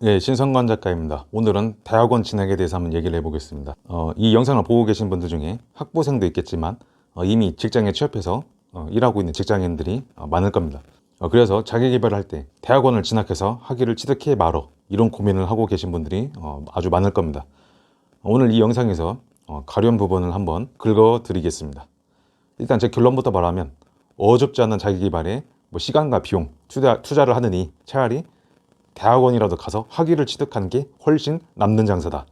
네, 신성관 작가입니다. 오늘은 대학원 진학에 대해서 한번 얘기를 해보겠습니다. 이 영상을 보고 계신 분들 중에 학부생도 있겠지만 이미 직장에 취업해서 일하고 있는 직장인들이 많을 겁니다. 그래서 자기계발을 할 때 대학원을 진학해서 학위를 취득해 말어 이런 고민을 하고 계신 분들이 아주 많을 겁니다. 오늘 이 영상에서 가려운 부분을 한번 긁어드리겠습니다. 일단 제 결론부터 말하면 어줍지 않은 자기계발에 시간과 비용, 투자를 하느니 차라리 대학원이라도 가서 학위를 취득하는 게 훨씬 남는 장사다.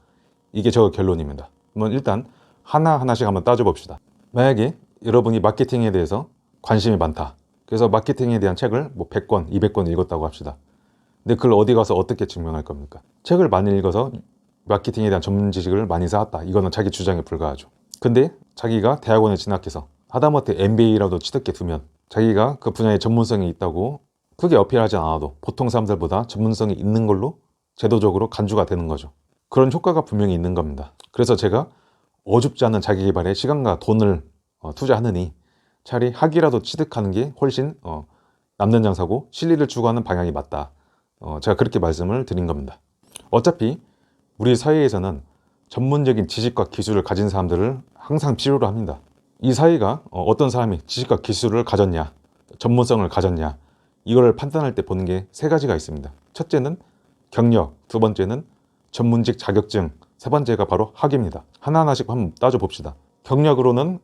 이게 저 결론입니다. 그러면 일단 하나하나씩 한번 따져봅시다. 만약에 여러분이 마케팅에 대해서 관심이 많다. 그래서 마케팅에 대한 책을 100권, 200권 읽었다고 합시다. 근데 그걸 어디 가서 어떻게 증명할 겁니까? 책을 많이 읽어서 마케팅에 대한 전문 지식을 많이 쌓았다. 이거는 자기 주장에 불과하죠. 근데 자기가 대학원에 진학해서 하다못해 MBA라도 취득해 두면 자기가 그 분야에 전문성이 있다고 크게 어필하지 않아도 보통 사람들보다 전문성이 있는 걸로 제도적으로 간주가 되는 거죠. 그런 효과가 분명히 있는 겁니다. 그래서 제가 어줍지 않은 자기계발에 시간과 돈을 투자하느니 차라리 학위라도 취득하는 게 훨씬 남는 장사고 실리를 추구하는 방향이 맞다. 제가 그렇게 말씀을 드린 겁니다. 어차피 우리 사회에서는 전문적인 지식과 기술을 가진 사람들을 항상 필요로 합니다. 이 사회가 어떤 사람이 지식과 기술을 가졌냐, 전문성을 가졌냐, 이걸 판단할 때 보는 게 세 가지가 있습니다. 첫째는 경력, 두 번째는 전문직 자격증, 세 번째가 바로 학위입니다. 하나하나씩 한번 따져봅시다. 경력으로는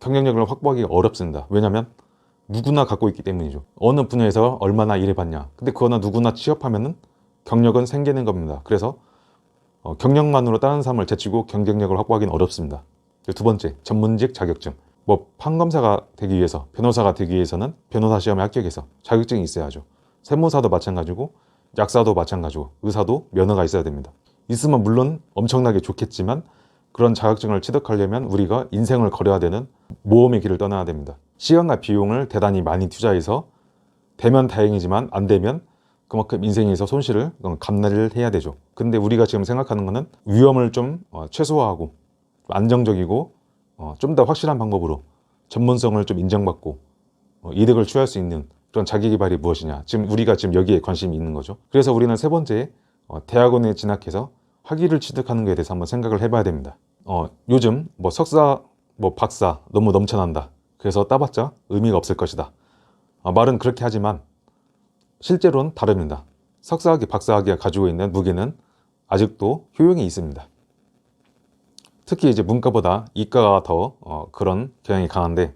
경력력을 확보하기가 어렵습니다. 왜냐하면 누구나 갖고 있기 때문이죠. 어느 분야에서 얼마나 일해봤냐. 근데 그거는 누구나 취업하면은 경력은 생기는 겁니다. 그래서 경력만으로 다른 사람을 제치고 경쟁력을 확보하기는 어렵습니다. 두 번째, 전문직 자격증. 판검사가 되기 위해서, 변호사가 되기 위해서는 변호사 시험에 합격해서 자격증이 있어야죠. 세무사도 마찬가지고, 약사도 마찬가지고, 의사도 면허가 있어야 됩니다. 있으면 물론 엄청나게 좋겠지만 그런 자격증을 취득하려면 우리가 인생을 걸어야 되는 모험의 길을 떠나야 됩니다. 시간과 비용을 대단히 많이 투자해서 되면 다행이지만 안 되면 그만큼 인생에서 손실을 감내를 해야 되죠. 근데 우리가 지금 생각하는 거는 위험을 좀 최소화하고 안정적이고 좀 더 확실한 방법으로 전문성을 좀 인정받고 이득을 취할 수 있는 그런 자기계발이 무엇이냐. 지금 우리가 지금 여기에 관심이 있는 거죠. 그래서 우리는 세 번째, 대학원에 진학해서 학위를 취득하는 것에 대해서 한번 생각을 해봐야 됩니다. 요즘 석사, 박사 너무 넘쳐난다. 그래서 따봤자 의미가 없을 것이다. 말은 그렇게 하지만 실제로는 다릅니다. 석사학위, 박사학위가 가지고 있는 무게는 아직도 효용이 있습니다. 특히 이제 문과보다 이과가 더 그런 경향이 강한데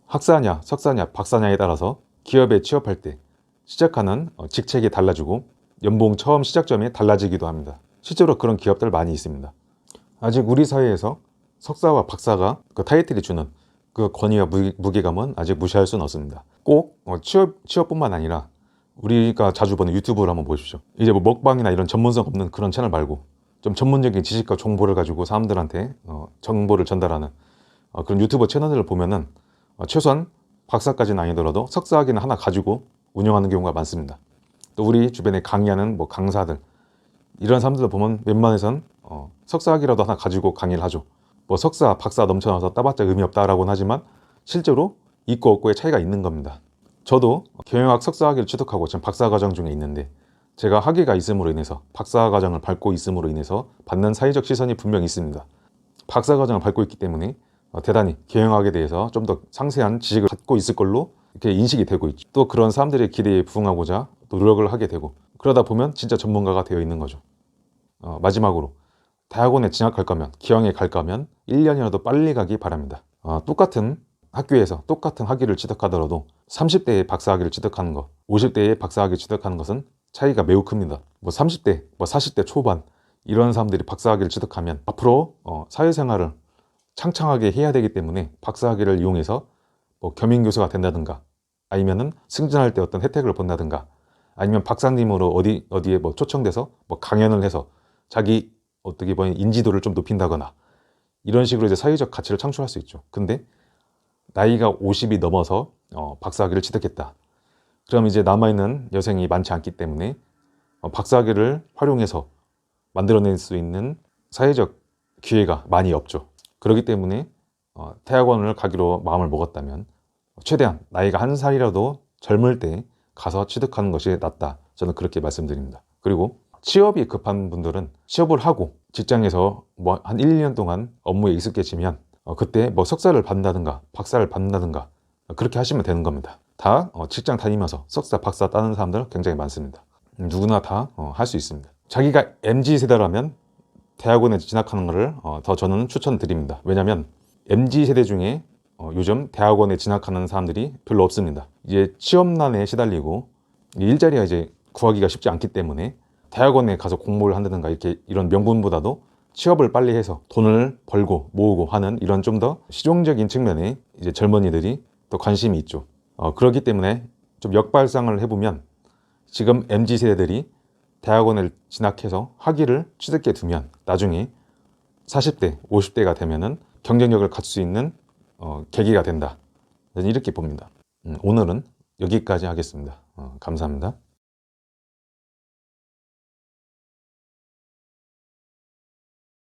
학사냐, 석사냐, 박사냐에 따라서 기업에 취업할 때 시작하는 직책이 달라지고 연봉 처음 시작점이 달라지기도 합니다. 실제로 그런 기업들 많이 있습니다. 아직 우리 사회에서 석사와 박사가 그 타이틀이 주는 그 권위와 무게감은 아직 무시할 수는 없습니다. 꼭 취업뿐만 아니라 우리가 자주 보는 유튜브를 한번 보십시오. 이제 먹방이나 이런 전문성 없는 그런 채널 말고 좀 전문적인 지식과 정보를 가지고 사람들한테 정보를 전달하는 그런 유튜브 채널들을 보면은 최소한 박사까지는 아니더라도 석사학위는 하나 가지고 운영하는 경우가 많습니다. 또 우리 주변에 강의하는 강사들 이런 사람들을 보면 웬만해선 석사학위라도 하나 가지고 강의를 하죠. 석사, 박사 넘쳐나서 따봤자 의미 없다라고는 하지만 실제로 있고 없고의 차이가 있는 겁니다. 저도 경영학 석사학위를 취득하고 지금 박사과정 중에 있는데 제가 학위가 있음으로 인해서 박사과정을 밟고 있음으로 인해서 받는 사회적 시선이 분명히 있습니다. 박사과정을 밟고 있기 때문에 대단히 경영학에 대해서 좀 더 상세한 지식을 갖고 있을 걸로 이렇게 인식이 되고 있죠. 또 그런 사람들의 기대에 부응하고자 노력을 하게 되고 그러다 보면 진짜 전문가가 되어 있는 거죠. 마지막으로 대학원에 진학할 거면, 기왕에 갈 거면 1년이라도 빨리 가기 바랍니다. 똑같은 학교에서 똑같은 학위를 취득하더라도 30대에 박사학위를 취득하는 것, 50대에 박사학위를 취득하는 것은 차이가 매우 큽니다. 30대, 40대 초반 이런 사람들이 박사학위를 취득하면 앞으로 사회생활을 창창하게 해야 되기 때문에 박사학위를 이용해서 겸임교수가 된다든가 아니면은 승진할 때 어떤 혜택을 본다든가 아니면 박사님으로 어디에 초청돼서 강연을 해서 자기 어떻게 보면 인지도를 좀 높인다거나 이런 식으로 이제 사회적 가치를 창출할 수 있죠. 근데 나이가 50이 넘어서 박사학위를 취득했다. 그럼 이제 남아있는 여생이 많지 않기 때문에 박사학위를 활용해서 만들어낼 수 있는 사회적 기회가 많이 없죠. 그렇기 때문에 대학원을 가기로 마음을 먹었다면 최대한 나이가 한 살이라도 젊을 때 가서 취득하는 것이 낫다. 저는 그렇게 말씀드립니다. 그리고 취업이 급한 분들은 취업을 하고 직장에서 뭐 한 1, 2년 동안 업무에 익숙해지면 그때 뭐 석사를 받는다든가 박사를 받는다든가 그렇게 하시면 되는 겁니다. 다 직장 다니면서 석사, 박사 따는 사람들 굉장히 많습니다. 누구나 다 할 수 있습니다. 자기가 MZ세대라면 대학원에 진학하는 것을 더 저는 추천드립니다. 왜냐하면 MZ세대 중에 요즘 대학원에 진학하는 사람들이 별로 없습니다. 이제 취업난에 시달리고 일자리가 이제 구하기가 쉽지 않기 때문에 대학원에 가서 공부를 한다든가 이런 명분보다도 취업을 빨리 해서 돈을 벌고 모으고 하는 이런 좀 더 실용적인 측면에 이제 젊은이들이 더 관심이 있죠. 그렇기 때문에 좀 역발상을 해보면 지금 MZ세대들이 대학원을 진학해서 학위를 취득해 두면 나중에 40대, 50대가 되면은 경쟁력을 갖출 수 있는 계기가 된다. 저는 이렇게 봅니다. 오늘은 여기까지 하겠습니다. 감사합니다.